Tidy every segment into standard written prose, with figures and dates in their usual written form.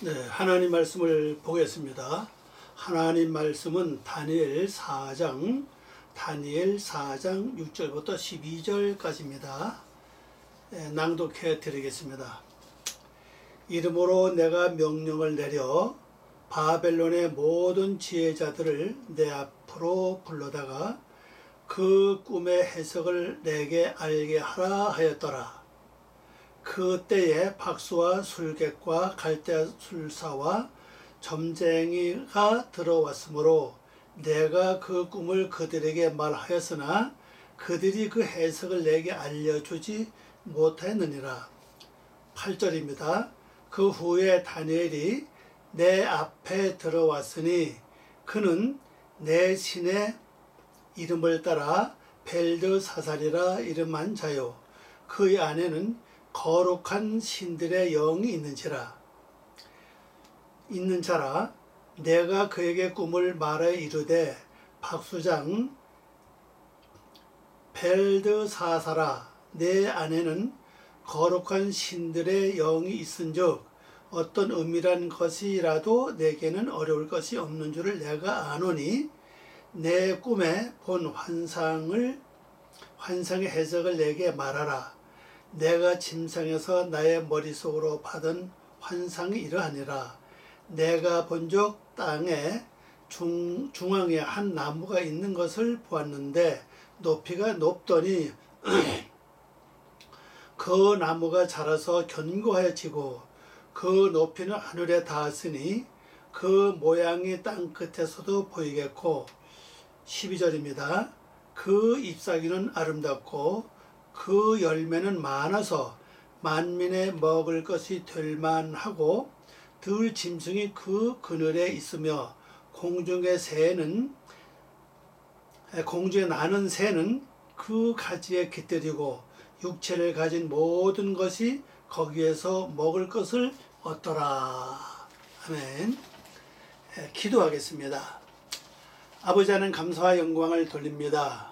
네, 하나님 말씀을 보겠습니다. 하나님 말씀은 다니엘 4장 6절부터 12절까지입니다. 낭독해 드리겠습니다. 이러므로 내가 명령을 내려 바벨론의 모든 지혜자들을 내 앞으로 불러다가 그 꿈의 해석을 내게 알게 하라 하였더라. 그 때에 박수와 술객과 갈대술사와 점쟁이가 들어왔으므로 내가 그 꿈을 그들에게 말하였으나 그들이 그 해석을 내게 알려주지 못하였느니라. 8절입니다. 그 후에 다니엘이 내 앞에 들어왔으니 그는 내 신의 이름을 따라 벨드사살이라 이름한 자요. 그의 안에는 거룩한 신들의 영이 있는 자라. 내가 그에게 꿈을 말하여 이르되 박수장 벨드사살아, 내 안에는 거룩한 신들의 영이 있은즉 어떤 은밀한 것이라도 내게는 어려울 것이 없는 줄을 내가 아노니 내 꿈에 본 환상의 해석을 내게 말하라. 내가 침상에서 나의 머릿속으로 받은 환상이 이러하니라. 내가 본적 땅의 중앙에 한 나무가 있는 것을 보았는데 높이가 높더니 그 나무가 자라서 견고해지고 그 높이는 하늘에 닿았으니 그 모양이 땅 끝에서도 보이겠고. 12절입니다. 그 잎사귀는 아름답고 그 열매는 많아서 만민의 먹을 것이 될 만하고 들 짐승이 그 그늘에 있으며 공중에 나는 새는 그 가지에 깃들이고 육체를 가진 모든 것이 거기에서 먹을 것을 얻더라. 아멘. 기도하겠습니다. 아버지 하나님, 감사와 영광을 돌립니다.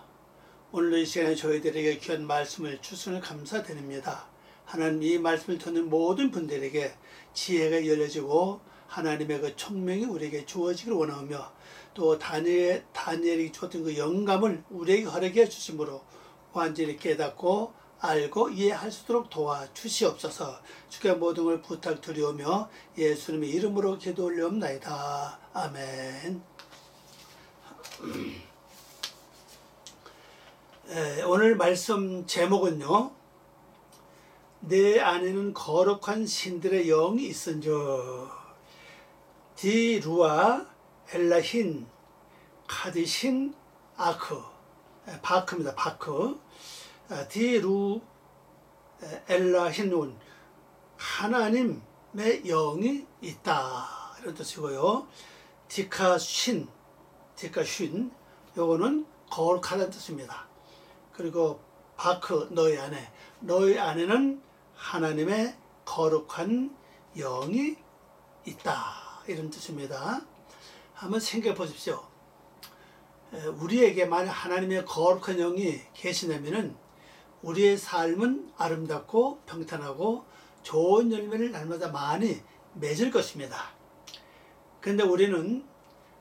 오늘 이 시간에 저희들에게 귀한 말씀을 주시니 감사드립니다. 하나님, 이 말씀을 듣는 모든 분들에게 지혜가 열려지고 하나님의 그 총명이 우리에게 주어지기를 원하며 또 다니엘이 줬던 그 영감을 우리에게 허락해 주심으로 완전히 깨닫고 알고 이해할 수 있도록 도와주시옵소서. 주께 모든 걸 부탁드리오며 예수님의 이름으로 기도 올려옵나이다. 아멘. 오늘 말씀 제목은요, 내 안에는 거룩한 신들의 영이 있은즉. 디루아 엘라힌 카디신 아크, 바크입니다. 바크. 디루 엘라힌은 하나님의 영이 있다, 이런 뜻이고요. 디카쉰 요거는 거룩하다는 뜻입니다. 그리고 바크, 너희 안에는 하나님의 거룩한 영이 있다, 이런 뜻입니다. 한번 생각해 보십시오. 우리에게 만약 하나님의 거룩한 영이 계시다면은 우리의 삶은 아름답고 평탄하고 좋은 열매를 날마다 많이 맺을 것입니다. 그런데 우리는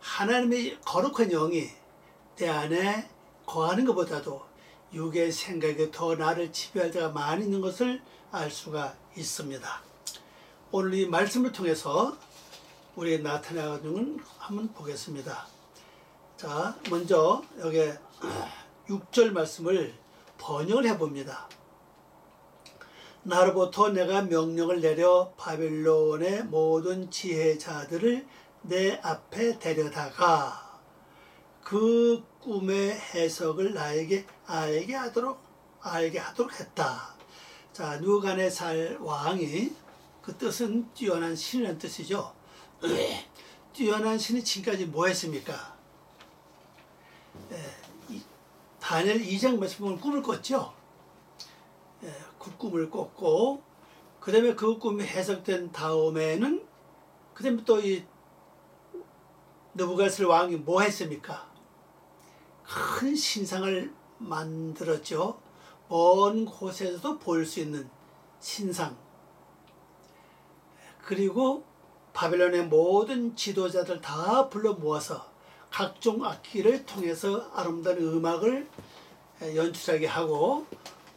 하나님의 거룩한 영이 내 안에 거하는 것보다도 육의 생각이 더 나를 지배할 때가 많이 있는 것을 알 수가 있습니다. 오늘 이 말씀을 통해서 우리에게 나타나는 건 한번 보겠습니다. 자, 먼저 여기 6절 말씀을 번역을 해봅니다. 나로부터 내가 명령을 내려 바벨론의 모든 지혜자들을 내 앞에 데려다가 그 꿈의 해석을 나에게 알게 하도록 했다. 자, 누가네살 왕이, 그 뜻은 뛰어난 신이라는 뜻이죠. 뛰어난 신이 지금까지 뭐 했습니까? 다니엘 2장 말씀 보면 꿈을 꿨죠. 그 꿈을 꿨고, 그 다음에 그 꿈이 해석된 다음에는, 그 다음에 또 이 느부갓네살 왕이 뭐 했습니까? 큰 신상을 만들었죠. 먼 곳에서도 볼 수 있는 신상. 그리고 바벨론의 모든 지도자들 다 불러 모아서 각종 악기를 통해서 아름다운 음악을 연출하게 하고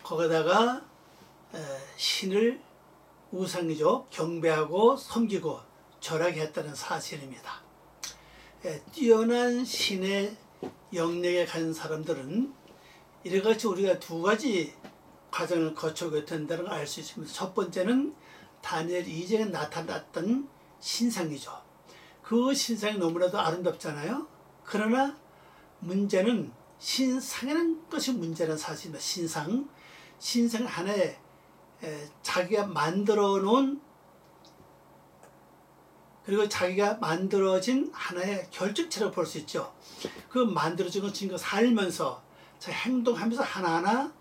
거기다가 신을 우상이죠. 경배하고 섬기고 절하게 했다는 사실입니다. 뛰어난 신의 영역에 간 사람들은 이래같이 우리가 두 가지 과정을 거쳐오게 된다는 걸 알 수 있습니다. 첫 번째는 다니엘 2장에 나타났던 신상이죠. 그 신상이 너무나도 아름답잖아요. 그러나 문제는 신상이라는 것이 문제라는 사실입니다. 신상 하나에 자기가 만들어 놓은 그리고 자기가 만들어진 하나의 결정체라고 볼 수 있죠. 그 만들어진 것 지금 살면서 자 행동하면서 하나하나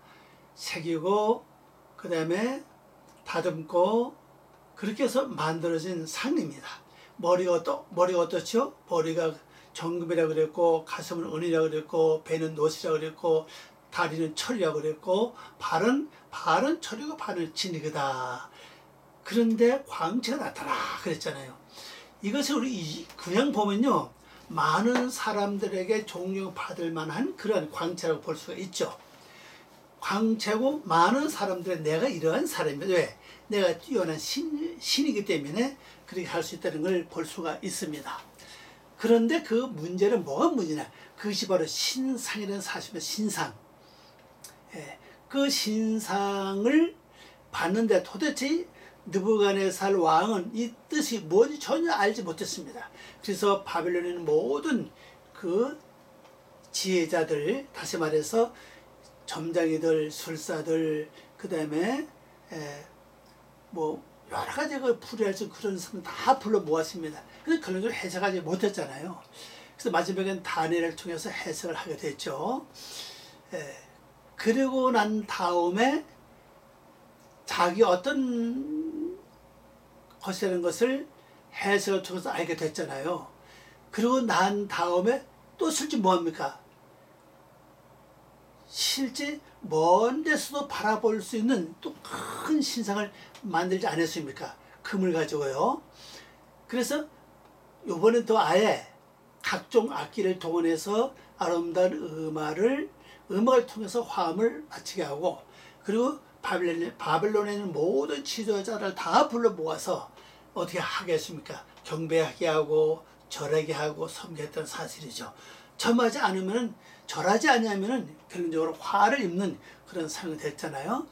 새기고 그 다음에 다듬고 그렇게 해서 만들어진 상입니다. 머리가 어떻죠? 머리가 정금이라고 그랬고 가슴은 은이라고 그랬고 배는 노시라고 그랬고 다리는 철이라고 그랬고 발은 철이고 발은 진흙이다. 그런데 광채가 나타나 그랬잖아요. 이것을 우리 그냥 보면요 많은 사람들에게 존경받을 만한 그런 광채라고 볼 수가 있죠. 광채고 많은 사람들의 내가 이러한 사람입니다. 왜? 내가 뛰어난 신이기 때문에 그렇게 할 수 있다는 걸 볼 수가 있습니다. 그런데 그 문제는 뭐가 문제냐? 그것이 바로 신상이라는 사실입니다. 신상. 그 신상을 봤는데 도대체 느부갓네살 왕은 이 뜻이 뭔지 전혀 알지 못했습니다. 그래서 바벨론에 있는 모든 그 지혜자들, 다시 말해서 점장이들, 술사들, 그 다음에 뭐 여러 가지 그 풀이할 수 그런 사람 다 불러 모았습니다. 근데 그런 걸 해석하지 못했잖아요. 그래서 마지막엔 다니엘을 통해서 해석을 하게 됐죠. 그리고 난 다음에 자기 어떤 것이라는 것을 해석을 통해서 알게 됐잖아요. 그리고 난 다음에 또 실제 뭐합니까? 실제 먼 데서도 바라볼 수 있는 또 큰 신상을 만들지 않았습니까? 금을 가지고요. 그래서 이번엔 또 아예 각종 악기를 동원해서 아름다운 음악을 통해서 화음을 맞추게 하고 그리고 바벨론에 있는 모든 지도자를 다 불러 모아서 어떻게 하겠습니까? 경배하게 하고 절하게 하고 섬겼던 사실이죠. 절하지 않으면 결론적으로 화를 입는 그런 상황이 됐잖아요.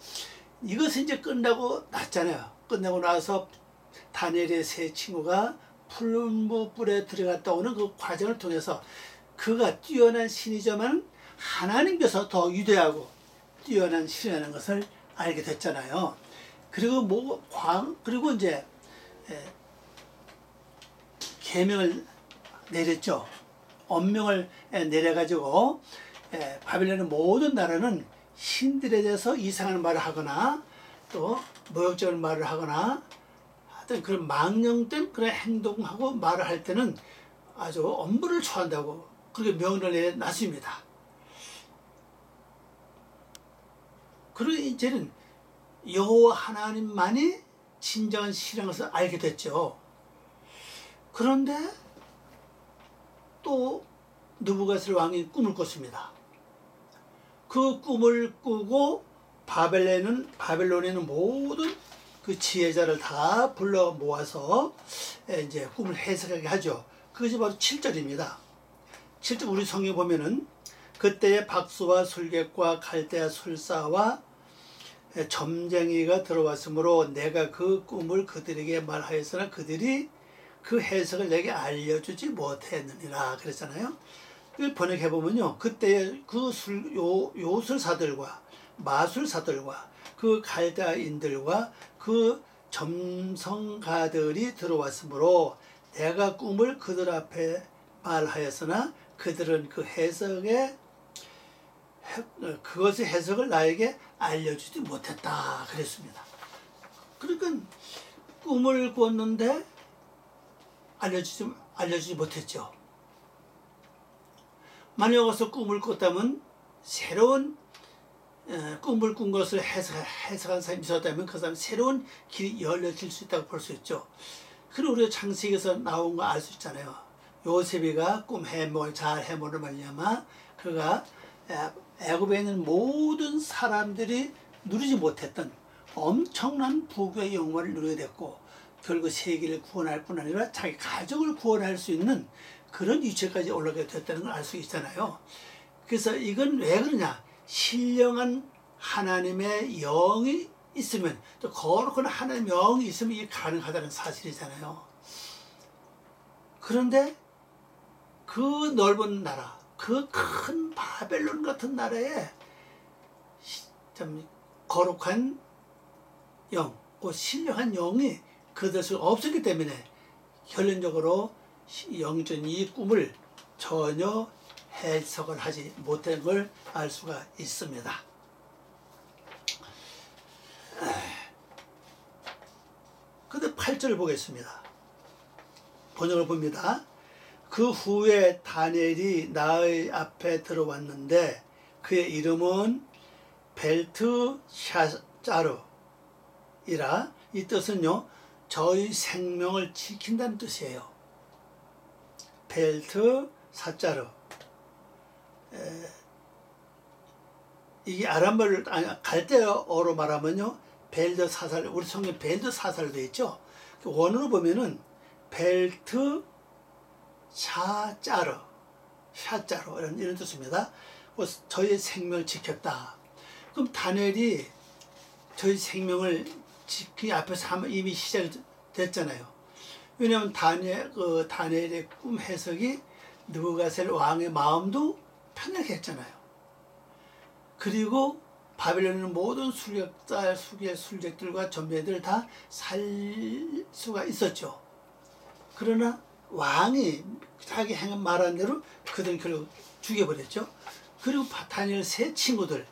이것이 이제 끝나고 났잖아요. 끝나고 나서 다니엘의 세 친구가 풀무불에 들어갔다 오는 그 과정을 통해서 그가 뛰어난 신이지만 하나님께서 더 위대하고 뛰어난 신이라는 것을 알게 됐잖아요. 그리고 이제 계명을 내렸죠. 엄명을 내려가지고 바벨론의 모든 나라는 신들에 대해서 이상한 말을 하거나 또 모욕적인 말을 하거나 하여튼 그런 망령된 그런 행동하고 말을 할 때는 아주 엄벌을 처한다고 그렇게 명령을 내놨습니다. 그리고 이제는 여호와 하나님만이 진정한 신이라는 것을 알게 됐죠. 그런데 또 느부갓네살 왕이 꿈을 꿨습니다. 그 꿈을 꾸고 바벨론에는 모든 그 지혜자를 다 불러 모아서 이제 꿈을 해석하게 하죠. 그것이 바로 7절입니다. 7절 우리 성경에 보면은 그때의 박수와 술객과 갈대아 술사와 점쟁이가 들어왔으므로 내가 그 꿈을 그들에게 말하였으나 그들이 그 해석을 내게 알려주지 못했느니라 그랬잖아요. 번역해보면요. 그때 그 요술사들과 마술사들과 그 갈대아인들과 그 점성가들이 들어왔으므로 내가 꿈을 그들 앞에 말하였으나 그들은 그것의 해석을 나에게 알려주지 못했다 그랬습니다. 그러니까 꿈을 꿨는데 알려주지 못했죠. 만약 어서 꿈을 꿨다면 새로운 꿈을 꾼 것을 해석한 사람이 있었다면 그 사람은 새로운 길이 열려질 수 있다고 볼 수 있죠. 그리고 우리가 창세기에서 나온 거 알 수 있잖아요. 요셉이가 꿈 해몽을 잘 해몽을 말미암아 그가 애굽에 있는 모든 사람들이 누리지 못했던 엄청난 부귀의 영광을 누리게 됐고, 결국 세계를 구원할 뿐 아니라 자기 가족을 구원할 수 있는 그런 위치까지 올라가게 됐다는 걸 알 수 있잖아요. 그래서 이건 왜 그러냐? 신령한 하나님의 영이 있으면, 또 거룩한 하나님의 영이 있으면 이게 가능하다는 사실이잖아요. 그런데 그 넓은 나라, 그 큰 바벨론 같은 나라에 참 거룩한 영, 그 신령한 영이 그것을 없었기 때문에 결론적으로 영전 이 꿈을 전혀 해석을 하지 못한 걸 알 수가 있습니다. 근데 8절 보겠습니다. 번역을 봅니다. 그 후에 다니엘이 나의 앞에 들어왔는데 그의 이름은 벨트샤자르이라. 이 뜻은요, 저희 생명을 지킨다는 뜻이에요. 벨트사자르. 이게 아람말, 갈대어로 말하면요, 벨드사살, 우리 성경 벨드사살도 있죠. 원어로 보면은 벨트 샤자르, 샤자르 이런 뜻입니다. 저희의 생명을 지켰다. 그럼 다니엘이 저희 생명을 지키기 앞에서 이미 시작이 됐잖아요. 왜냐하면 다니엘의 꿈 해석이 느부갓네살 왕의 마음도 편하게 했잖아요. 그리고 바벨론의 모든 술객들과 전배들을 다 살 수가 있었죠. 그러나 왕이 자기 행한 말한 대로 그들은 결국 죽여버렸죠. 그리고 다니엘 세 친구들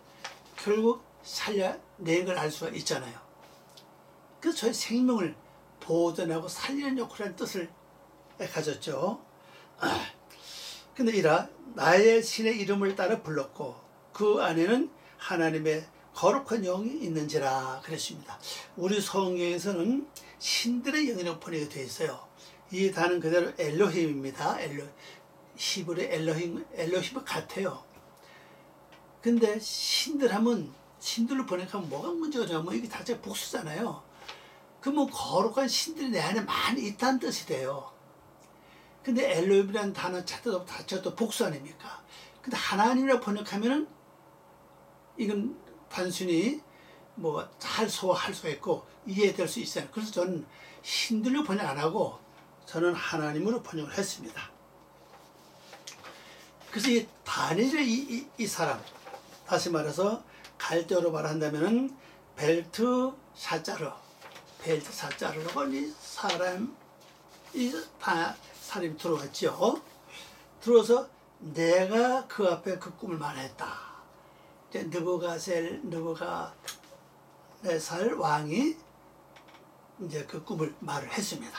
결국 살려낸 걸 알 수가 있잖아요. 그래서 저희 생명을 보존하고 살리는 역할이라는 뜻을 가졌죠. 근데 이라 나의 신의 이름을 따라 불렀고 그 안에는 하나님의 거룩한 영이 있는지라 그랬습니다. 우리 성경에서는 신들의 영이라고 번역이 되어 있어요. 이 단어는 그대로 엘로힘입니다. 히브리 엘로힘과 같아요. 근데 신들 하면, 신들로 번역하면 뭐가 문제가 되냐면 이게 자체가 복수잖아요. 그러면 거룩한 신들이 내 안에 많이 있다는 뜻이 돼요. 근데 엘로힘이라는 단어 자체도 복수 아닙니까? 근데 하나님이라고 번역하면은 이건 단순히 뭐 잘 소화할 수가 있고 이해될 수 있어요. 그래서 저는 신들로 번역 안 하고 저는 하나님으로 번역을 했습니다. 그래서 이 다니엘의 이 사람, 다시 말해서 갈대어로 말한다면은 벨트사자르라고 이 사람이 들어왔죠. 들어와서 내가 그 앞에 그 꿈을 말했다. 이제 느부갓네살 왕이 이제 그 꿈을 말을 했습니다.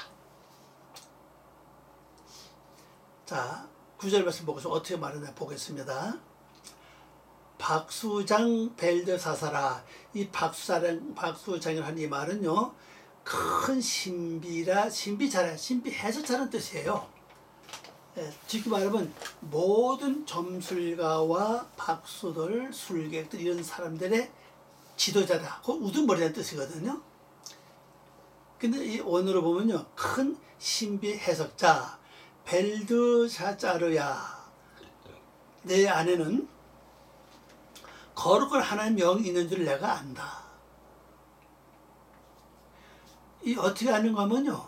자, 9절 말씀 보고서 어떻게 말하나 보겠습니다. 박수장 벨드사사라. 이 박수장이라는 한 이 말은요, 큰 신비라, 신비 해석자라는 뜻이에요. 쉽게 말하면 모든 점술가와 박수들, 술객들 이런 사람들의 지도자다. 그 우두머리라는 뜻이거든요. 근데 이 원어로 보면요, 큰 신비 해석자 벨드샤자르야, 내 안에는 거룩한 하나님의 영이 있는 줄 내가 안다. 이 어떻게 아는가 하면요,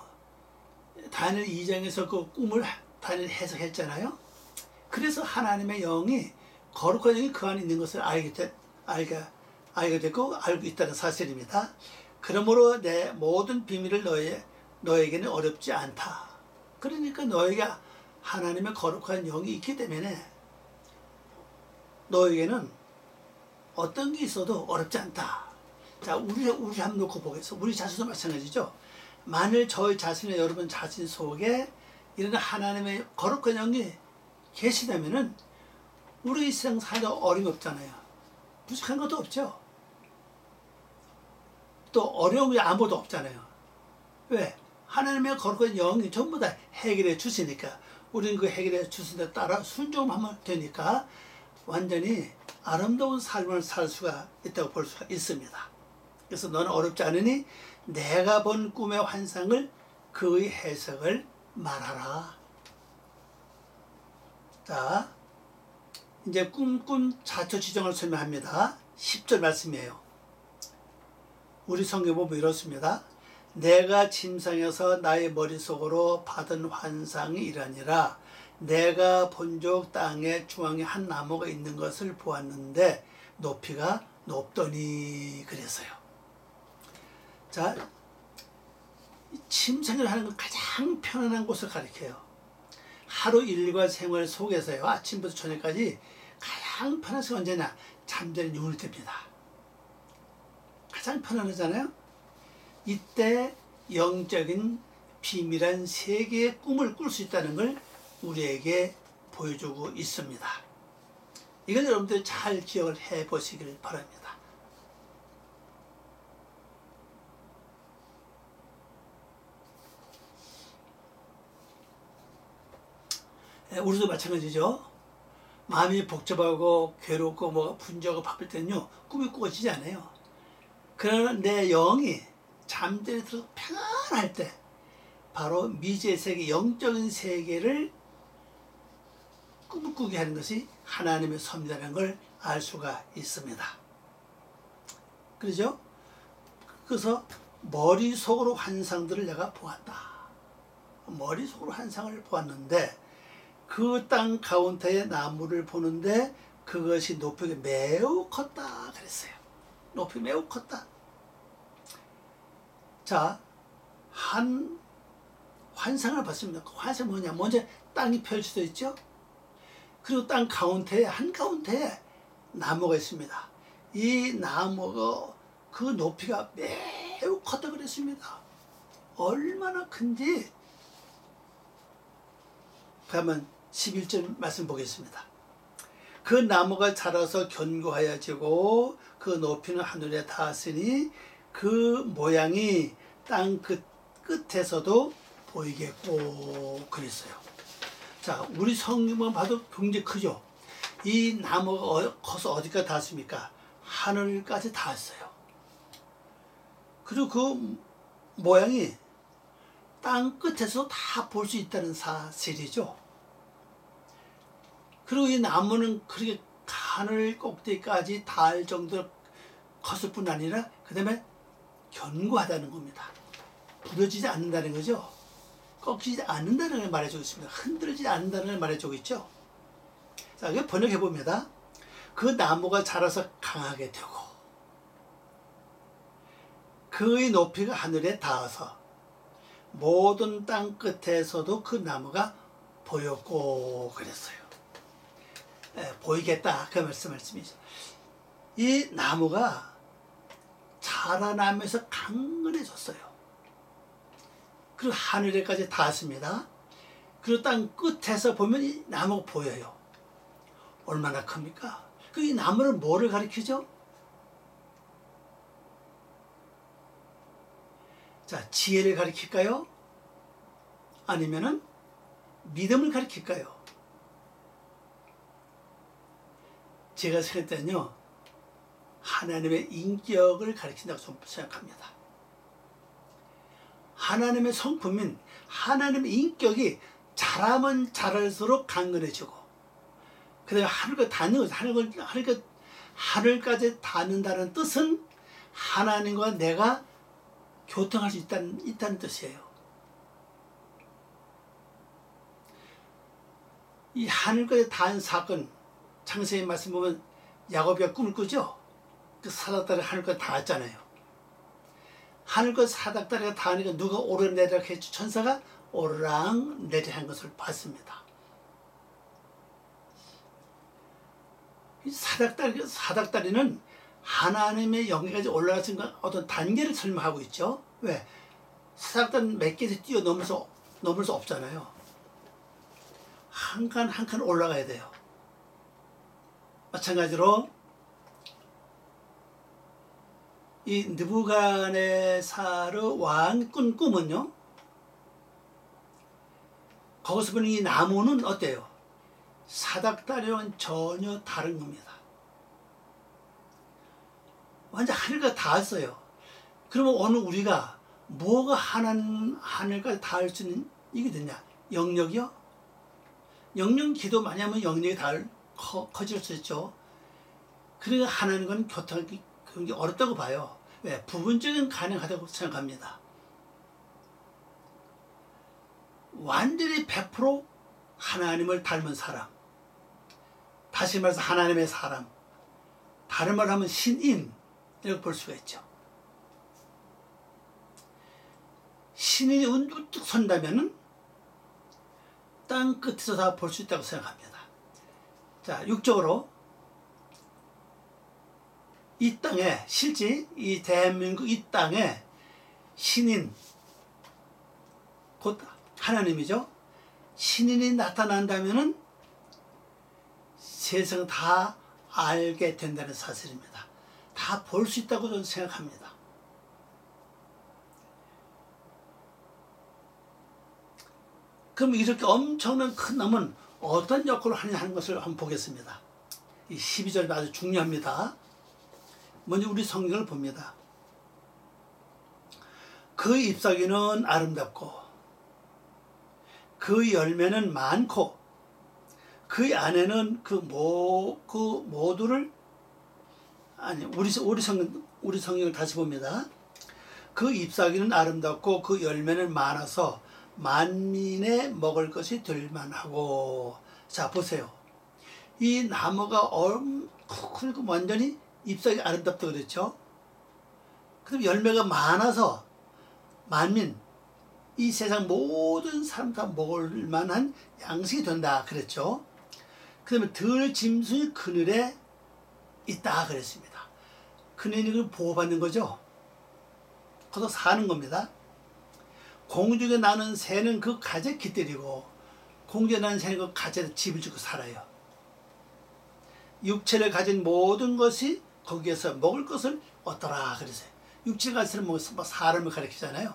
다니엘 2장에서 그 꿈을 다니엘 해석했잖아요. 그래서 하나님의 영이, 거룩한 영이 그 안에 있는 것을 알게 됐고 알고 있다는 사실입니다. 그러므로 내 모든 비밀을 너에게는 어렵지 않다. 그러니까 너에게 하나님의 거룩한 영이 있기 때문에 너에게는 어떤 게 있어도 어렵지 않다. 자, 우리 한번 놓고 보겠습니다. 우리 자신도 마찬가지죠. 만일 저희 자신의 여러분 자신 속에 이런 하나님의 거룩한 영이 계시다면은 우리 이 세상 살다 어림이 없잖아요. 부족한 것도 없죠. 또 어려움이 아무것도 없잖아요. 왜? 하나님의 거룩한 영이 전부 다 해결해 주시니까 우리는 그 해결해 주신 데 따라 순종하면 되니까 완전히 아름다운 삶을 살 수가 있다고 볼 수가 있습니다. 그래서 너는 어렵지 않으니 내가 본 꿈의 환상을 그의 해석을 말하라. 자, 이제 꿈꾼 자초 지정을 설명합니다. 10절 말씀이에요. 우리 성경 보면 이렇습니다. 내가 침상에서 나의 머릿속으로 받은 환상이 이러니라. 내가 본적 땅의 중앙에 한 나무가 있는 것을 보았는데 높이가 높더니 그랬어요. 자, 침상을 하는 건 가장 편안한 곳을 가리켜요. 하루 일과 생활 속에서요, 아침부터 저녁까지 가장 편한 시간 언제냐? 잠자는 눈을 뜹니다. 가장 편안하잖아요. 이때 영적인 비밀한 세계의 꿈을 꿀 수 있다는 걸 우리에게 보여주고 있습니다. 이걸 여러분들 잘 기억을 해 보시길 바랍니다. 우리도 마찬가지죠. 마음이 복잡하고 괴롭고 뭐가 분주하고 바쁠 때는요, 꿈이 꾸어지지 않아요. 그러나 내 영이 잠들어 들어서 평안할 때 바로 미지의 세계, 영적인 세계를 꿈을 꾸게 하는 것이 하나님의 섭리라는 걸 알 수가 있습니다. 그렇죠? 그래서 머릿속으로 환상들을 내가 보았다. 머릿속으로 환상을 보았는데 그 땅 가운데의 나무를 보는데 그것이 높이가 매우 컸다 그랬어요. 높이 매우 컸다. 자, 한 환상을 봤습니다. 그 환상이 뭐냐? 먼저 땅이 펼쳐져 있죠? 그리고 땅 가운데에, 한가운데에 나무가 있습니다. 이 나무가 그 높이가 매우 컸다 그랬습니다. 얼마나 큰지 그러면 11절 말씀 보겠습니다. 그 나무가 자라서 견고하여지고 그 높이는 하늘에 닿았으니 그 모양이 땅 끝에서도 보이겠고 그랬어요. 자, 우리 성경만 봐도 굉장히 크죠. 이 나무가 커서 어디까지 닿았습니까? 하늘까지 닿았어요. 그리고 그 모양이 땅 끝에서 다 볼 수 있다는 사실이죠. 그리고 이 나무는 그렇게 하늘 꼭대기까지 닿을 정도로 컸을 뿐 아니라 그 다음에 견고하다는 겁니다. 부러지지 않는다는 거죠. 꺾이지 않는다는 걸 말해주고 있습니다. 흔들리지 않는다는 걸 말해주고 있죠. 자, 이거 번역해 봅니다. 그 나무가 자라서 강하게 되고 그의 높이가 하늘에 닿아서 모든 땅 끝에서도 그 나무가 보였고 그랬어요. 보이겠다 그 말씀이죠. 이 나무가 자라나면서 강건해졌어요. 그리고 하늘에까지 닿았습니다. 그리고 땅 끝에서 보면 이 나무가 보여요. 얼마나 큽니까? 그 이 나무는 뭐를 가리키죠? 자, 지혜를 가리킬까요? 아니면은 믿음을 가리킬까요? 제가 생각할 때는요, 하나님의 인격을 가리킨다고 생각합니다. 하나님의 성품인 하나님의 인격이 자라면 자랄수록 강건해지고, 그 다음에 하늘과 닿는 거죠. 하늘까지 닿는다는 뜻은 하나님과 내가 교통할 수 있다는 뜻이에요. 이 하늘까지 닿은 사건, 창세기 말씀 보면 야곱이 꿈을 꾸죠. 그 사닥다리가 하늘까지 닿았잖아요. 하늘과 사닥다리가 닿으니까 누가 오르내리라 했죠. 천사가 오르락 내리락 한 것을 봤습니다. 이 사닥다리는 하나님의 영계까지 올라갈 수 있는 어떤 단계를 설명하고 있죠. 왜? 사닥다리는 몇 개에서 뛰어넘을 수 없잖아요. 한 칸 한 칸 올라가야 돼요. 마찬가지로 이 느부갓네살 왕 꾼 꿈은요, 거기서 보는 이 나무는 어때요? 사닥다리와는 전혀 다른 겁니다. 완전 하늘과 닿았어요. 그러면 오늘 우리가 뭐가 하늘까지 닿을 수 있는 이게 되냐? 영역이요? 영역 기도 많이 하면 영역이 커질 수 있죠. 그러니까 하나님과는 교통하기 굉장히 어렵다고 봐요. 왜? 부분적인 가능하다고 생각합니다. 완전히 100% 하나님을 닮은 사람, 다시 말해서 하나님의 사람, 다른 말로 하면 신인 이렇게 볼 수가 있죠. 신인이 우뚝 선다면은 땅 끝에서 다 볼 수 있다고 생각합니다. 자, 육적으로 이 땅에 실제 이 대한민국 이 땅에 신인 곧 하나님이죠. 신인이 나타난다면은 세상 다 알게 된다는 사실입니다. 다 볼 수 있다고 저는 생각합니다. 그럼 이렇게 엄청난 큰 나무는 어떤 역할을 하는 것을 한번 보겠습니다. 이 12절 아주 중요합니다. 먼저 우리 성경을 봅니다. 그 잎사귀는 아름답고 그 열매는 많고 그 안에는 그 모두를 우리 성경을 다시 봅니다. 그 잎사귀는 아름답고 그 열매는 많아서 만민의 먹을 것이 될만하고. 자, 보세요. 이 나무가 그리고 완전히 잎사귀 아름답다 그랬죠. 그럼 열매가 많아서 만민, 이 세상 모든 사람 다 먹을 만한 양식이 된다 그랬죠. 그러면 들 짐승이 그늘에 있다 그랬습니다. 그늘이 보호받는 거죠. 거기서 사는 겁니다. 공중에 나는 새는 그 가지에 깃들이고 공중에 나는 새는 그 가지에 집을 짓고 살아요. 육체를 가진 모든 것이 거기에서 먹을 것을 얻더라 그랬어요. 육체를 가진 사람은 사람을 가리키잖아요.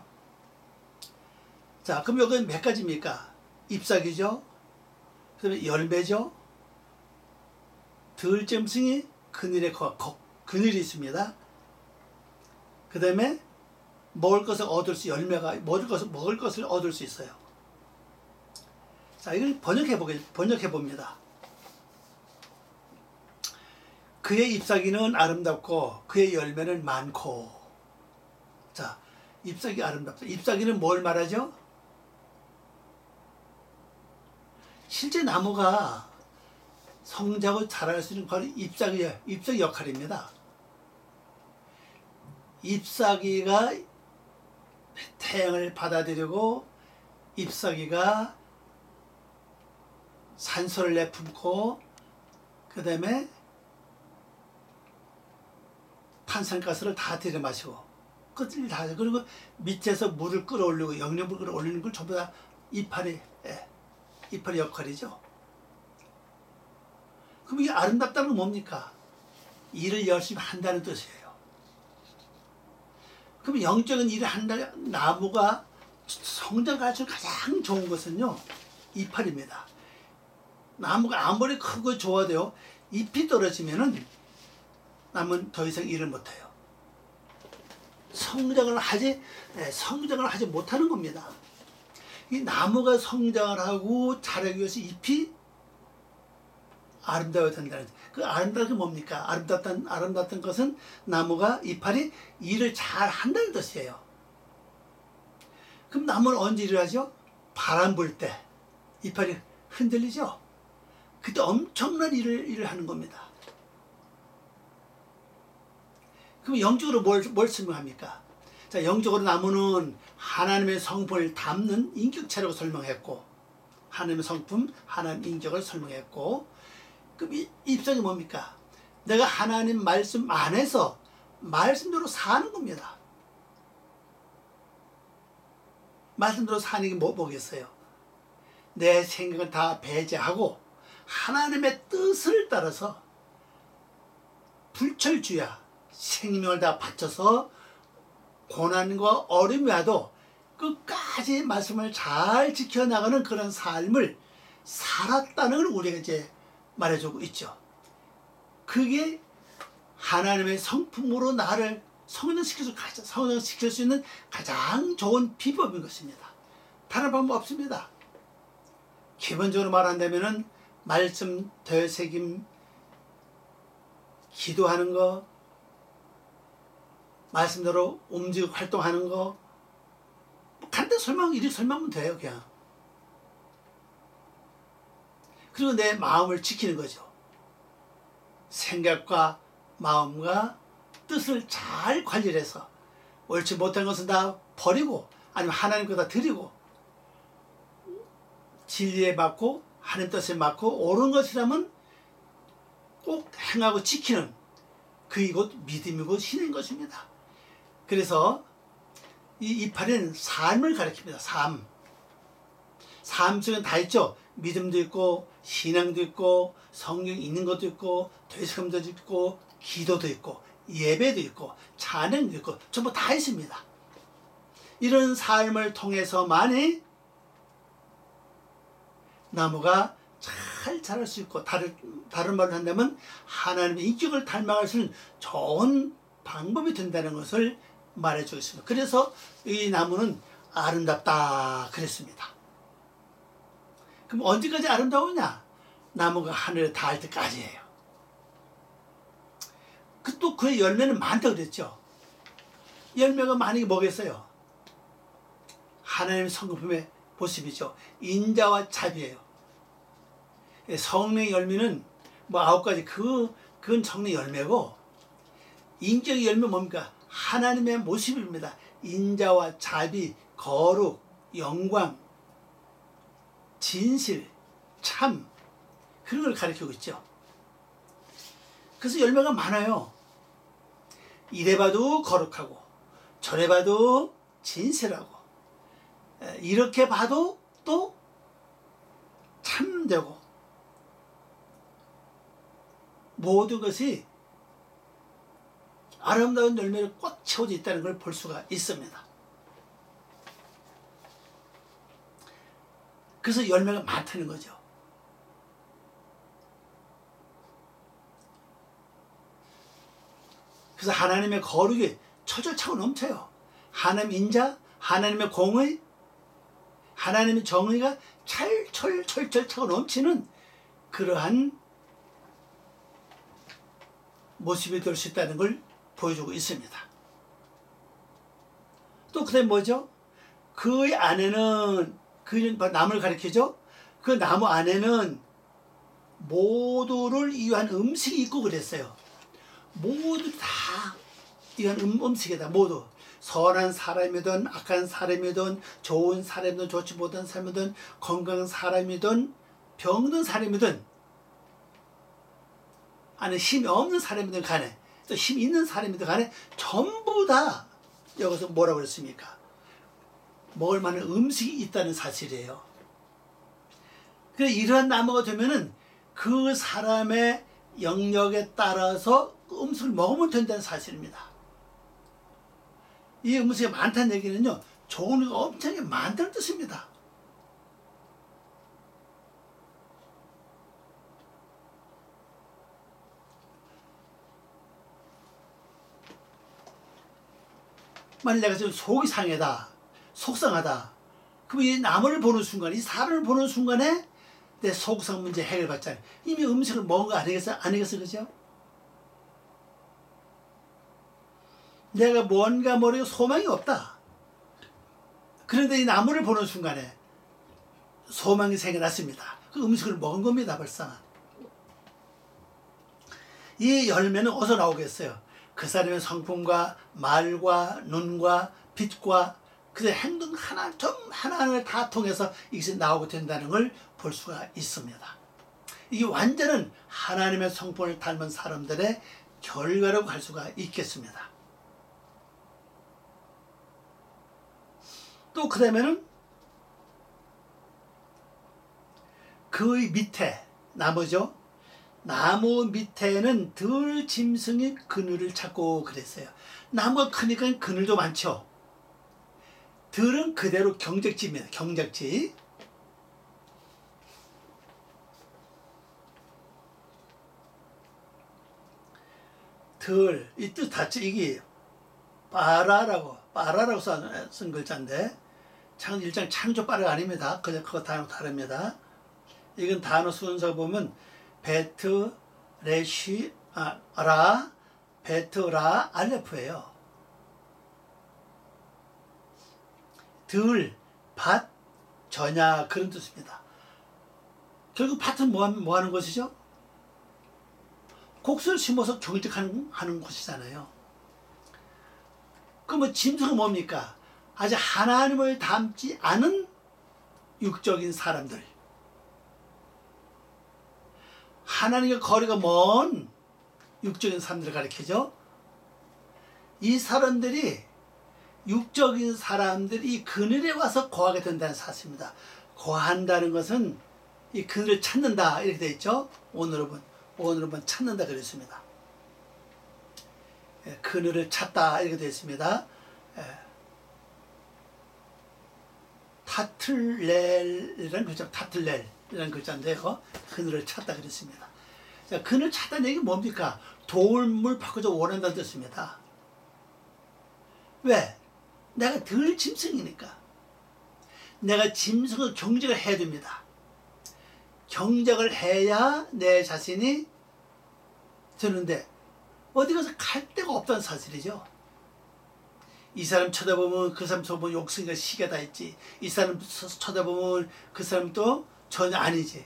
자, 그럼 여기 몇 가지입니까? 잎사귀죠. 그다음에 열매죠. 들짐승이 그늘에 그늘이 있습니다. 그 다음에 먹을 것을 얻을 수, 열매가 먹을 것을 얻을 수 있어요. 자, 이걸 번역해 봅니다. 그의 잎사귀는 아름답고 그의 열매는 많고. 자, 잎사귀 아름답다. 잎사귀는 뭘 말하죠? 실제 나무가 성장하고 자랄 수 있는 바로 잎사귀 역할입니다. 잎사귀가 태양을 받아들이고 잎사귀가 산소를 내뿜고 그 다음에 탄산가스를 다 들이마시고 끝을 다 하죠. 그리고 밑에서 물을 끌어올리고 영양분을 끌어올리는 걸 전부 다 이파리 역할이죠. 그럼 이게 아름답다는 건 뭡니까? 일을 열심히 한다는 뜻이에요. 그럼 영적인 일을 한다는 나무가 성장 가치가 가장 좋은 것은요, 이파리입니다. 나무가 아무리 크고 좋아도요, 잎이 떨어지면은 나무는 더 이상 일을 못해요. 성장을 하지 못하는 겁니다. 이 나무가 성장을 하고 자라기 위해서 잎이 아름다워야 된다는, 그 아름다운 게 뭡니까? 아름답던 것은 나무가, 이파리 일을 잘 한다는 뜻이에요. 그럼 나무는 언제 일을 하죠? 바람 불 때 이파리 흔들리죠? 그때 엄청난 일을 하는 겁니다. 그럼 영적으로 뭘 설명합니까? 자, 영적으로 나무는 하나님의 성품을 담는 인격체라고 설명했고, 하나님의 성품, 하나님 인격을 설명했고, 그럼 이 입장이 뭡니까? 내가 하나님 말씀 안에서 말씀대로 사는 겁니다. 말씀대로 사는 게 뭐겠어요? 내 생각을 다 배제하고 하나님의 뜻을 따라서 불철주야 생명을 다 바쳐서 고난과 어려움이 와도 끝까지 가지 말씀을 잘 지켜나가는 그런 삶을 살았다는 걸 우리가 이제 말해주고 있죠. 그게 하나님의 성품으로 나를 성장시킬 수 있는 가장 좋은 비법인 것입니다. 다른 방법 없습니다. 기본적으로 말한다면은 말씀 되새김, 기도하는 거, 말씀대로 움직이고 활동하는 거, 간단히 이렇게 설명하면 돼요, 그냥. 그리고 내 마음을 지키는 거죠. 생각과 마음과 뜻을 잘 관리를 해서 옳지 못한 것은 다 버리고 아니면 하나님께 드리고 진리에 맞고 하나님 뜻에 맞고 옳은 것이라면 꼭 행하고 지키는 그이 곧 믿음이고 신인 것입니다. 그래서 이 이파리는 삶을 가리킵니다. 삶 속에 다 있죠. 믿음도 있고 신앙도 있고 성경 읽는 것도 있고 되새김도 있고 기도도 있고 예배도 있고 찬양도 있고 전부 다 있습니다. 이런 삶을 통해서만이 나무가 잘 자랄 수 있고 다른 말로 한다면 하나님의 인격을 닮아갈 수 있는 좋은 방법이 된다는 것을 말해주고 있습니다. 그래서 이 나무는 아름답다 그랬습니다. 그럼 언제까지 아름다우냐? 나무가 하늘에 닿을 때까지예요. 또 그의 열매는 많다 그랬죠. 열매가 많은 게 뭐겠어요? 하나님의 성품의 모습이죠. 인자와 자비예요. 성령의 열매는 뭐 9가지 그건 성령의 열매고, 인격의 열매 뭡니까? 하나님의 모습입니다. 인자와 자비, 거룩, 영광, 진실, 참, 그런 걸 가리키고 있죠. 그래서 열매가 많아요. 이래 봐도 거룩하고 저래 봐도 진실하고 이렇게 봐도 또 참되고 모든 것이 아름다운 열매를 꽉 채워져 있다는 걸 볼 수가 있습니다. 그래서 열매가 많다는 거죠. 그래서 하나님의 거룩이 철철차고 넘쳐요. 하나님 인자, 하나님의 공의, 하나님의 정의가 철철 차고 넘치는 그러한 모습이 될 수 있다는 걸 보여주고 있습니다. 또 그다음에 뭐죠? 그 안에는 그 나무를 가리키죠. 그 나무 안에는 모두를 위한 음식이 있고 그랬어요. 모두 다 위한 음식이다. 모두 선한 사람이든 악한 사람이든 좋은 사람이든 좋지 못한 사람이든 건강한 사람이든 병든 사람이든 아니 힘이 없는 사람이든 간에 또 힘 있는 사람이든 간에 전부 다 여기서 뭐라고 그랬습니까? 먹을 만한 음식이 있다는 사실이에요. 그래서 이러한 나무가 되면은 그 사람의 영역에 따라서 그 음식을 먹으면 된다는 사실입니다. 이 음식이 많다는 얘기는요, 종류가 엄청나게 많다는 뜻입니다. 만약 내가 지금 속이 상하다, 속상하다. 그럼 이 나무를 보는 순간, 이 사람을 보는 순간에 내 속상 문제 해결받잖아요. 이미 음식을 먹은 거 아니겠어요? 그죠? 내가 뭔가 모르고 소망이 없다. 그런데 이 나무를 보는 순간에 소망이 생겨났습니다. 그 음식을 먹은 겁니다, 벌써. 이 열매는 어디서 나오겠어요? 그 사람의 성품과 말과 눈과 빛과 그 행동 하나하나를 다 통해서 이것이 나오게 된다는 걸 볼 수가 있습니다. 이게 완전한 하나님의 성품을 닮은 사람들의 결과라고 할 수가 있겠습니다. 또 그 다음에는 그 밑에 나무죠. 나무 밑에는 들 짐승이 그늘을 찾고 그랬어요. 나무가 크니까 그늘도 많죠. 들은 그대로 경적지입니다. 경적지. 들, 이 뜻 자체 이게 빠라라고 쓴 글자인데 일장 창조 빠라가 아닙니다. 그냥 그거 단어 다릅니다. 이건 단어 순서 보면 베트, 레시, 라, 베트, 라, 알레프예요. 들, 밭, 전야 그런 뜻입니다. 결국 밭은 뭐 하는 것이죠? 곡수를 심어서 경작하는 곳이잖아요. 그럼 짐승은 뭡니까? 아직 하나님을 닮지 않은 육적인 사람들. 하나님과 거리가 먼 육적인 사람들을 가리키죠. 이 사람들이 육적인 사람들이 이 그늘에 와서 거하게 된다는 사실입니다. 거한다는 것은 이 그늘을 찾는다 이렇게 되어 있죠. 오늘은 찾는다 그랬습니다. 그늘을 찾다 이렇게 되어 있습니다. 타틀렐이라는 글자, 타틀렐이라는 글자인데요. 그늘을 찾다 그랬습니다. 자, 그늘 찾다는 얘기 뭡니까? 도움을 받고자 원한다는 뜻입니다. 왜? 내가 덜 짐승이니까. 내가 짐승을 경작을 해야 됩니다. 경작을 해야 내 자신이 되는데 어디 가서 갈 데가 없다는 사실이죠. 이 사람 쳐다보면 그 사람 쳐다보면 욕쓰기가 시가 다 있지. 이 사람 쳐다보면 그 사람도 전혀 아니지.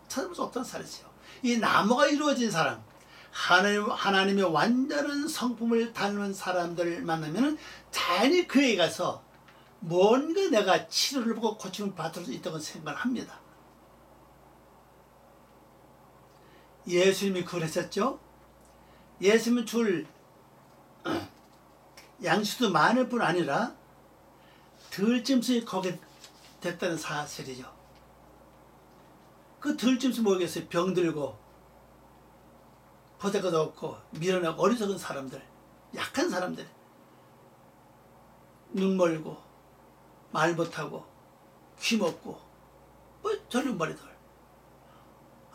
찾아볼 수 없다는 사실이죠. 이 나무가 이루어진 사람, 하나님의 완전한 성품을 닮은 사람들을 만나면 자연히 그에 가서 뭔가 내가 치료를 받고 고침을 받을 수 있다고 생각을 합니다. 예수님이 그랬었죠. 예수님은 줄 양식도 많을 뿐 아니라 들짐승이 거기에 됐다는 사실이죠. 그 들짐승 뭐겠어요? 병들고 보잘것도 없고 미련하고 어리석은 사람들, 약한 사람들, 눈 멀고 말 못하고 귀 먹고 절름머리들,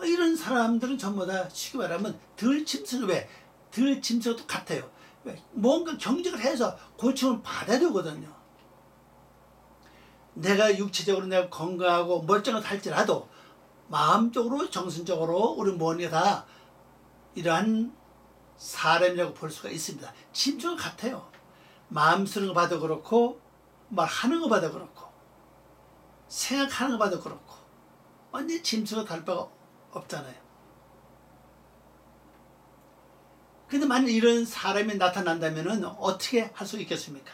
이런 사람들은 전부 다 쉽게 말하면 들짐승. 왜? 들짐승도 같아요. 왜? 뭔가 경작을 해서 고침을 받아야 되거든요. 내가 육체적으로 내가 건강하고 멀쩡하다 할지라도 마음적으로 정신적으로 우리 모두가 다 이러한 사람이라고 볼 수가 있습니다. 짐승은 같아요. 마음 쓰는 거 봐도 그렇고 말하는 거 봐도 그렇고 생각하는 거 봐도 그렇고 완전히 짐승과 다를 바가 없잖아요. 근데 만약 이런 사람이 나타난다면 어떻게 할 수 있겠습니까?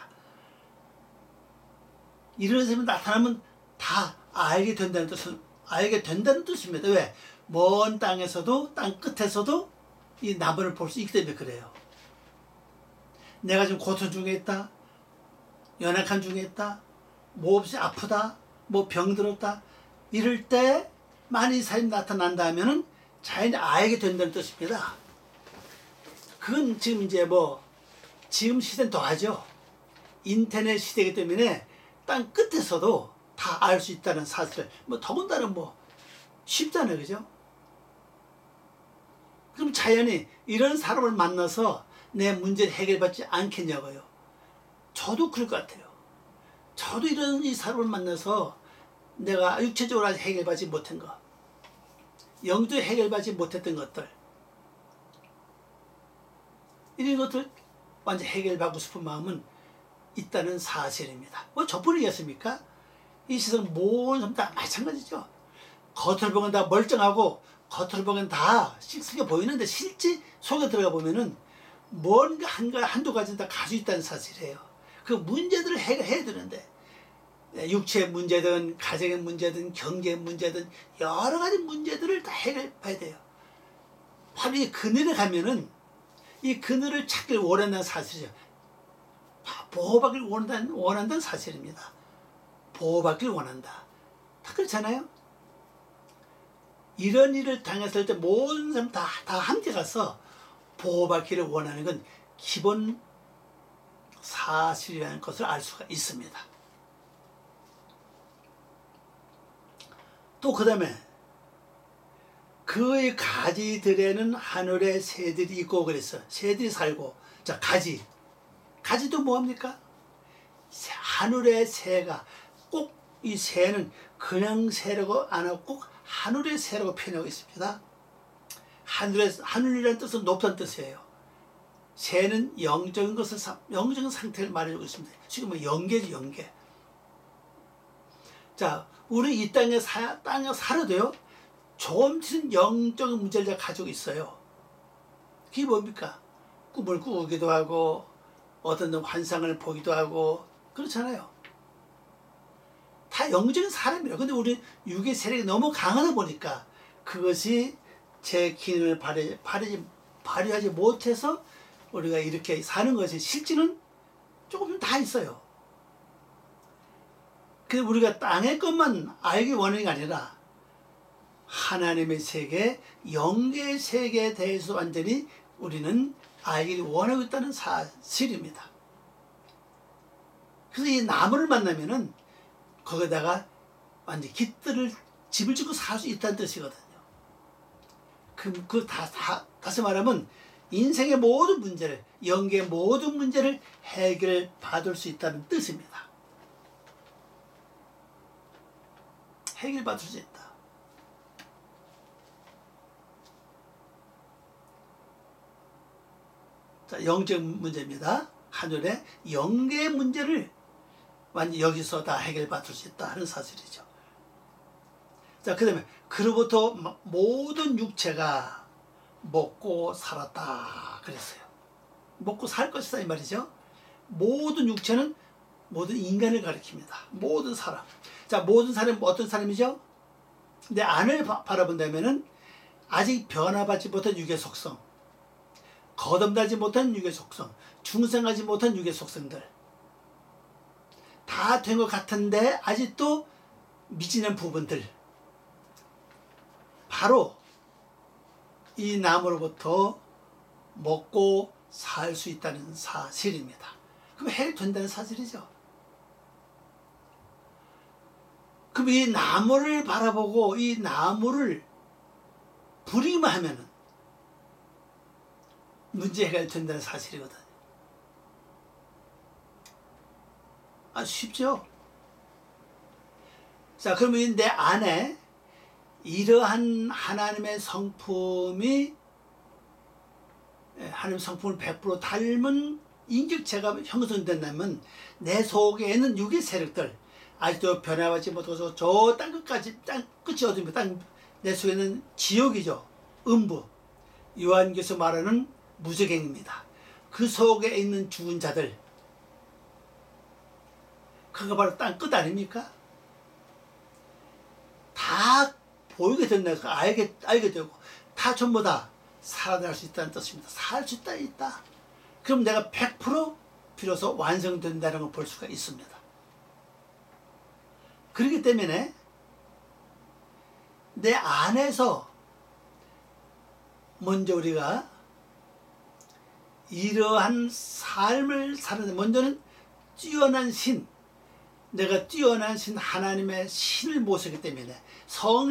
이런 사람이 나타나면 다 알게 된다는 뜻입니다. 왜? 먼 땅에서도 땅 끝에서도 이 나무를 볼 수 있기 때문에 그래요. 내가 지금 고통 중에 있다, 연약한 중에 있다, 몹시 아프다, 뭐 병들었다, 이럴 때 만약 이 사람이 나타난다면 자연히 알게 된다는 뜻입니다. 그건 지금 지금 시대는 더하죠. 인터넷 시대이기 때문에 땅 끝에서도 다 알 수 있다는 사실을 더군다나 쉽잖아요, 그죠? 그럼 자연히 이런 사람을 만나서 내 문제를 해결받지 않겠냐고요. 저도 그럴 것 같아요. 저도 이 사람을 만나서 내가 육체적으로 아직 해결받지 못한 것, 영적으로 해결받지 못했던 것들, 이런 것들 완전 해결받고 싶은 마음은 있다는 사실입니다. 저뿐이겠습니까? 이 세상 모든 사람 다 마찬가지죠. 겉으로 보면 다 멀쩡하고 겉으로 보면 다 씩씩해 보이는데 실제 속에 들어가 보면은 뭔가 한두 가지는 다 가지고 있다는 사실이에요. 그 문제들을 해결해야 되는데 육체의 문제든 가정의 문제든 경제의 문제든 여러 가지 문제들을 다 해결해야 돼요. 바로 이 그늘에 가면은 이 그늘을 찾길 원한다는 사실이죠. 보호받길 원한다는 사실입니다. 보호받길 원한다. 다 그렇잖아요. 이런 일을 당했을 때 모든 사람 다 함께 가서 보호받기를 원하는 건 기본 사실이라는 것을 알 수가 있습니다. 또 그 다음에 그의 가지들에는 하늘의 새들이 있고 그랬어. 새들이 살고. 자, 가지도 뭐합니까? 하늘의 새가, 꼭 이 새는 그냥 새라고 안 하고 꼭 하늘의 새라고 표현하고 있습니다. 하늘이라는 뜻은 높다는 뜻이에요. 새는 영적인 것을, 영적인 상태를 말해주고 있습니다. 지금 뭐 영계죠, 영계. 자, 우리 이 땅에 살아도요, 조금씩은 영적인 문제를 가지고 있어요. 그게 뭡니까? 꿈을 꾸기도 하고, 어떤 환상을 보기도 하고, 그렇잖아요. 다 영적인 사람이에요. 근데 우리 육의 세력이 너무 강하다 보니까 그것이 제 기능을 발휘하지 못해서 우리가 이렇게 사는 것이 실제는 조금 다 있어요. 근데 우리가 땅의 것만 알기 원하는 게 아니라 하나님의 세계, 영계의 세계에 대해서 완전히 우리는 알기 원하고 있다는 사실입니다. 그래서 이 나무를 만나면은 거기다가 완전히 집을 짓고 살 수 있다는 뜻이거든요. 다시 말하면 인생의 모든 문제를, 영계의 모든 문제를 해결받을 수 있다는 뜻입니다. 해결받을 수 있다. 자, 영적 문제입니다. 하늘의 영계의 문제를 완전히 여기서 다 해결받을 수 있다 하는 사실이죠. 자, 그 다음에 그로부터 모든 육체가 먹고 살았다 그랬어요. 먹고 살 것이다 이 말이죠. 모든 육체는 모든 인간을 가리킵니다. 모든 사람. 자, 모든 사람이 어떤 사람이죠? 내 안을 바라본다면은 아직 변화받지 못한 육의 속성, 거듭나지 못한 육의 속성, 중생하지 못한 육의 속성들 다 된 것 같은데 아직도 미지는 부분들, 바로 이 나무로부터 먹고 살 수 있다는 사실입니다. 그럼 해결된다는 사실이죠. 그럼 이 나무를 바라보고 이 나무를 부리기만 하면은 문제 해결된다는 사실이거든요. 아주 쉽죠? 자, 그러면 내 안에 이러한 하나님의 성품을 100% 닮은 인격체가 형성된다면 내 속에 있는 육의 세력들, 아직도 변화하지 못해서 저 땅끝까지, 땅끝이 어디입니까? 내 속에 있는 지옥이죠. 음부. 요한계시에서 말하는 무저갱입니다. 그 속에 있는 죽은 자들, 그거 바로 땅끝 아닙니까? 다 보이게 된다니까, 알게 되고, 다 전부 다 살아날 수 있다는 뜻입니다. 살 수 있다. 그럼 내가 100% 비로소 완성된다는 걸 볼 수가 있습니다. 그렇기 때문에 내 안에서 먼저 우리가 이러한 삶을 사는, 먼저는 뛰어난 신, 내가 뛰어난 신, 하나님의 신을 모시기 때문에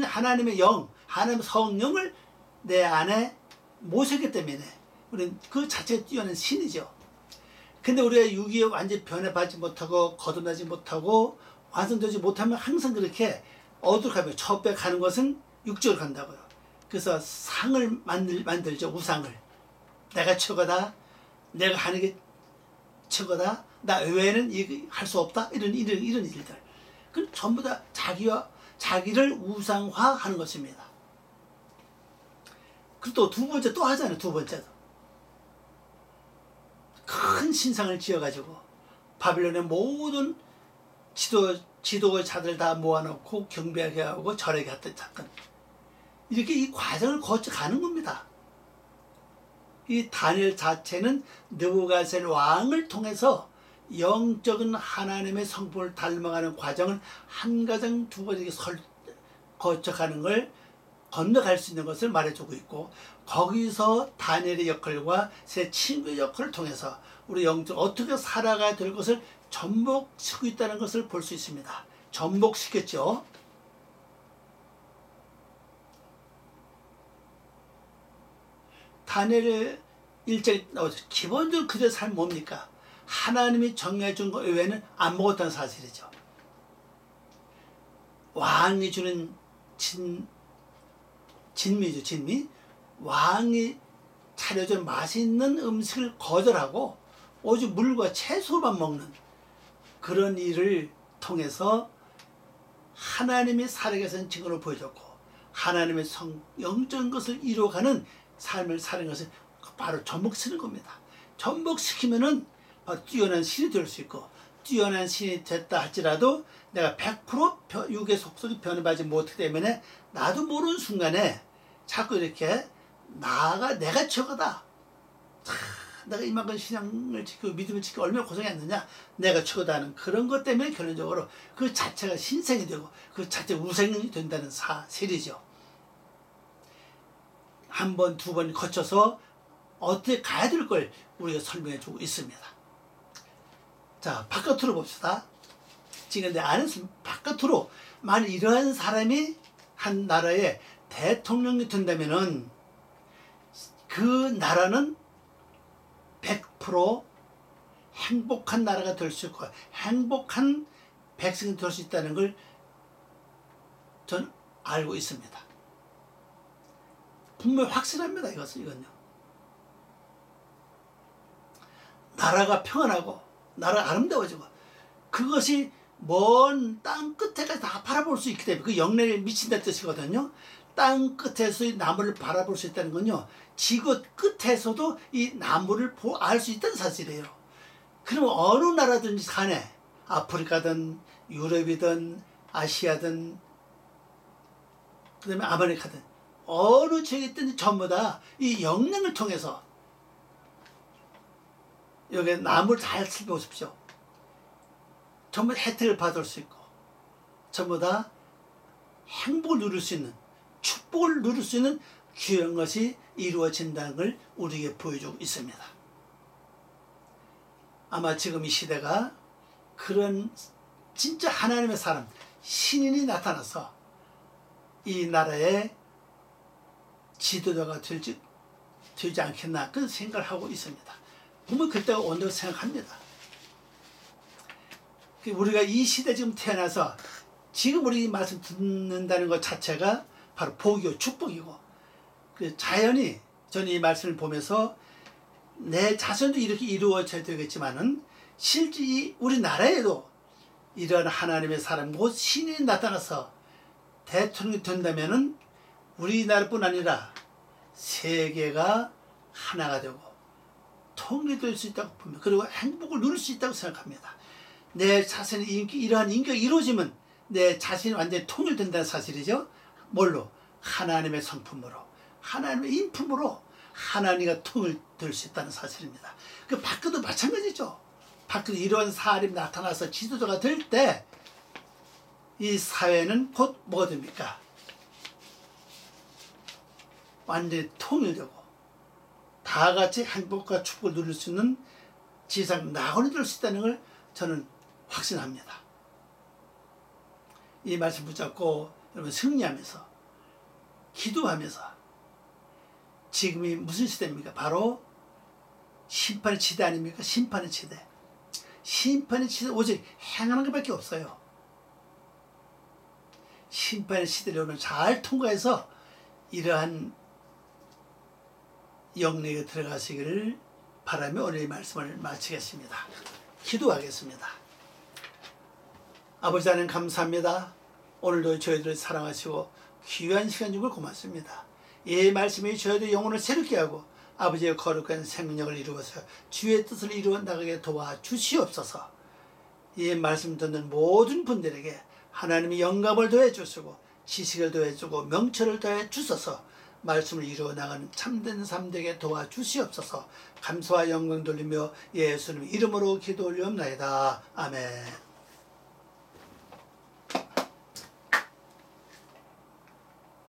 하나님의 영, 하나님의 성령을 내 안에 모시기 때문에 우리는 그 자체가 뛰어난 신이죠. 근데 우리가 육이 완전히 변해받지 못하고 거듭나지 못하고 완성되지 못하면 항상 그렇게 어디로 가면 처배 가는 것은 육적으로 간다고요. 그래서 상을 만들죠. 우상을. 내가 최고다. 내가 하는 게 최고다. 나 외에는 할 수 없다. 이런 일들. 그 전부 다 자기를 우상화하는 것입니다. 그리고 또 두 번째 또 하잖아요. 두 번째도. 큰 신상을 지어가지고 바빌론의 모든 지도의 자들 다 모아놓고 경배하게 하고 절하게 했던 사건. 이렇게 이 과정을 거쳐가는 겁니다. 이 다니엘 자체는 느부갓네살 왕을 통해서 영적인 하나님의 성품을 닮아가는 과정을 한 가정 두 가지 거쳐가는 걸 건너갈 수 있는 것을 말해주고 있고, 거기서 다니엘의 역할과 제 친구의 역할을 통해서 우리 영적 어떻게 살아가야 될 것을 접목시키고 있다는 것을 볼 수 있습니다. 접목시켰죠. 다니엘 1장 나오죠. 기본적으로 그들의 삶이 뭡니까? 하나님이 정해 준 것 외에는 안 먹었다는 사실이죠. 왕이 주는 진미죠. 진미. 왕이 차려준 맛있는 음식을 거절하고 오직 물과 채소만 먹는 그런 일을 통해서 하나님이 살아계신 증거를 보여줬고 하나님의 영적인 것을 이루어가는 삶을 사는 것을 바로 접목시키는 겁니다. 접목시키면은 바로 뛰어난 신이 될 수 있고 뛰어난 신이 됐다 할지라도 내가 100% 육의 속성이 변화하지 못하기 때문에 나도 모르는 순간에 자꾸 이렇게 내가 최고다. 내가 이만큼 신앙을 지키고 믿음을 지키고 얼마나 고생했느냐. 내가 최고다 하는 그런 것 때문에 결론적으로 그 자체가 신생이 되고 그 자체가 우상이 된다는 사실이죠. 한 번, 두 번 거쳐서 어떻게 가야 될 걸 우리가 설명해 주고 있습니다. 자, 바깥으로 봅시다. 지금 내 안에서 바깥으로 만약 이러한 사람이 한 나라의 대통령이 된다면은 그 나라는 100% 행복한 나라가 될 수 있고 행복한 백성이 될 수 있다는 걸 전 알고 있습니다. 분명히 확실합니다. 이건요. 나라가 평안하고 나라가 아름다워지고 그것이 먼 땅 끝에까지 다 바라볼 수 있기 때문에 그 영향을 미친다는 뜻이거든요. 땅 끝에서 이 나무를 바라볼 수 있다는 건요. 지구 끝에서도 이 나무를 알 수 있다는 사실이에요. 그러면 어느 나라든지 간에 아프리카든 유럽이든 아시아든 그 다음에 아메리카든 어느 지역에 있든지 전부 다 이 영향을 통해서 여기 나무를 잘 살펴보십시오. 전부 혜택을 받을 수 있고 전부 다 행복을 누릴 수 있는 축복을 누릴 수 있는 귀한 것이 이루어진다는 걸 우리에게 보여주고 있습니다. 아마 지금 이 시대가 그런 진짜 하나님의 사람 신인이 나타나서 이 나라의 지도자가 되지 않겠나 그런 생각을 하고 있습니다. 보면 그때가 온다고 생각합니다. 우리가 이 시대 지금 태어나서 지금 우리 말씀 듣는다는 것 자체가 바로 복이고 축복이고 자연히 저는 이 말씀을 보면서 내 자손도 이렇게 이루어져야 되겠지만은 실제 우리나라에도 이런 하나님의 사람 곧 신이 나타나서 대통령이 된다면은 우리나라뿐 아니라 세계가 하나가 되고 통일될 수 있다고 봅니다. 그리고 행복을 누릴 수 있다고 생각합니다. 내 자신의 이러한 인격이 이루어지면 내 자신이 완전히 통일된다는 사실이죠. 뭘로? 하나님의 성품으로 하나님의 인품으로 하나님과 통일될 수 있다는 사실입니다. 그 밖에도 마찬가지죠. 밖에도 이러한 사람이 나타나서 지도자가 될 때 이 사회는 곧 뭐가 됩니까? 완전히 통일되고 다 같이 행복과 축복을 누릴 수 있는 지상 낙원이 될 수 있다는 걸 저는 확신합니다. 이 말씀 붙잡고 여러분 승리하면서 기도하면서 지금이 무슨 시대입니까? 바로 심판의 시대 아닙니까? 심판의 시대. 심판의 시대 오직 행하는 것밖에 없어요. 심판의 시대를 오늘 잘 통과해서 이러한 영역에 들어가시기를 바라며 오늘 이 말씀을 마치겠습니다. 기도하겠습니다. 아버지 하나님 감사합니다. 오늘도 저희들을 사랑하시고 귀한 시간 주고 고맙습니다. 이 말씀이 저희들 영혼을 새롭게 하고 아버지의 거룩한 생명력을 이루어서 주의 뜻을 이루어 나가게 도와주시옵소서. 이 말씀 듣는 모든 분들에게 하나님이 영감을 더해 주시고 지식을 더해 주고 명철을 더해 주셔서 말씀을 이루어 나가는 참된 삶 되게 도와주시옵소서. 감사와 영광 돌리며 예수님 이름으로 기도 올리옵나이다. 아멘.